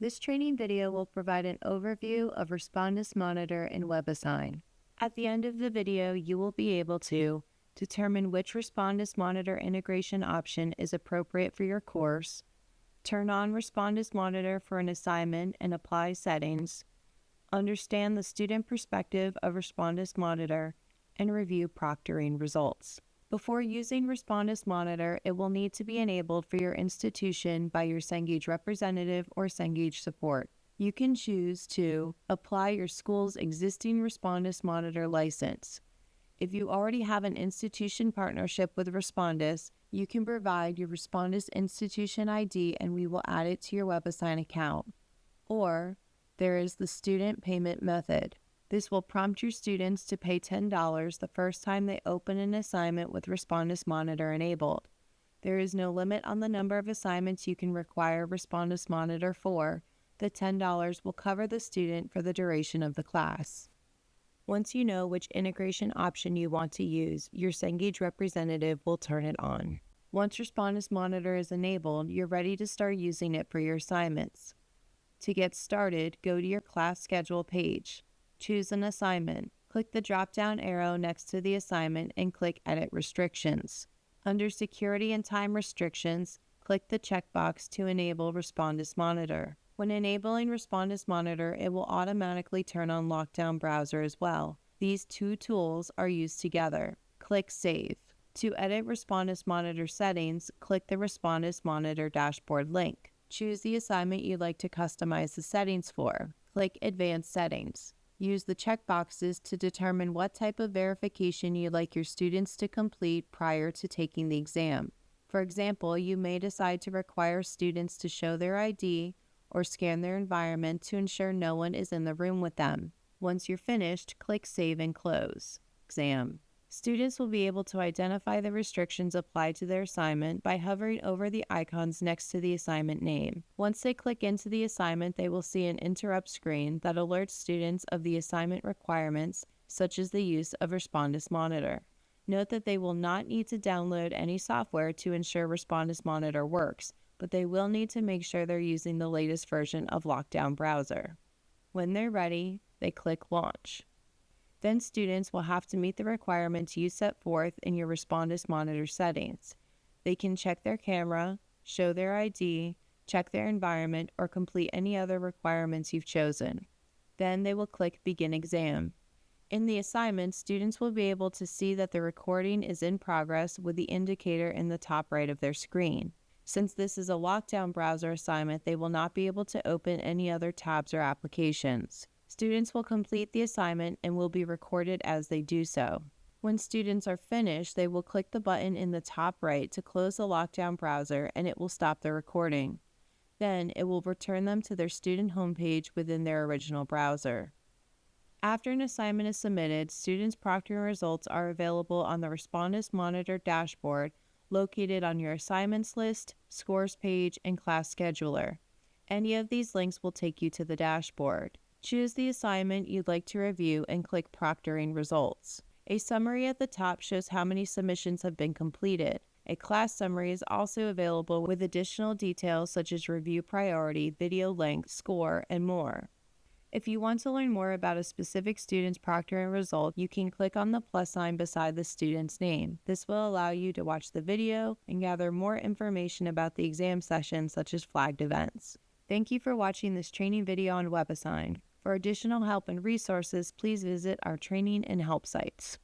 This training video will provide an overview of Respondus Monitor and WebAssign. At the end of the video, you will be able to determine which Respondus Monitor integration option is appropriate for your course, turn on Respondus Monitor for an assignment and apply settings, understand the student perspective of Respondus Monitor, and review proctoring results. Before using Respondus Monitor, it will need to be enabled for your institution by your Cengage representative or Cengage support. You can choose to apply your school's existing Respondus Monitor license. If you already have an institution partnership with Respondus, you can provide your Respondus institution ID and we will add it to your WebAssign account. Or there is the student payment method. This will prompt your students to pay $10 the first time they open an assignment with Respondus Monitor enabled. There is no limit on the number of assignments you can require Respondus Monitor for. The $10 will cover the student for the duration of the class. Once you know which integration option you want to use, your Cengage representative will turn it on. Once Respondus Monitor is enabled, you're ready to start using it for your assignments. To get started, go to your class schedule page. Choose an assignment. Click the drop-down arrow next to the assignment and click Edit Restrictions. Under Security and Time Restrictions, click the checkbox to enable Respondus Monitor. When enabling Respondus Monitor, it will automatically turn on Lockdown Browser as well. These two tools are used together. Click Save. To edit Respondus Monitor settings, click the Respondus Monitor dashboard link. Choose the assignment you'd like to customize the settings for. Click Advanced Settings. Use the checkboxes to determine what type of verification you'd like your students to complete prior to taking the exam. For example, you may decide to require students to show their ID or scan their environment to ensure no one is in the room with them. Once you're finished, click Save and Close. Exam. Students will be able to identify the restrictions applied to their assignment by hovering over the icons next to the assignment name. Once they click into the assignment, they will see an interrupt screen that alerts students of the assignment requirements, such as the use of Respondus Monitor. Note that they will not need to download any software to ensure Respondus Monitor works, but they will need to make sure they're using the latest version of Lockdown Browser. When they're ready, they click Launch. Then students will have to meet the requirements you set forth in your Respondus Monitor settings. They can check their camera, show their ID, check their environment, or complete any other requirements you've chosen. Then they will click Begin Exam. In the assignment, students will be able to see that the recording is in progress with the indicator in the top right of their screen. Since this is a Lockdown Browser assignment, they will not be able to open any other tabs or applications. Students will complete the assignment and will be recorded as they do so. When students are finished, they will click the button in the top right to close the Lockdown Browser and it will stop the recording. Then it will return them to their student homepage within their original browser. After an assignment is submitted, students' proctoring results are available on the Respondus Monitor dashboard located on your assignments list, scores page, and class scheduler. Any of these links will take you to the dashboard. Choose the assignment you'd like to review and click Proctoring Results. A summary at the top shows how many submissions have been completed. A class summary is also available with additional details such as review priority, video length, score, and more. If you want to learn more about a specific student's proctoring result, you can click on the plus sign beside the student's name. This will allow you to watch the video and gather more information about the exam session, such as flagged events. Thank you for watching this training video on WebAssign. For additional help and resources, please visit our training and help sites.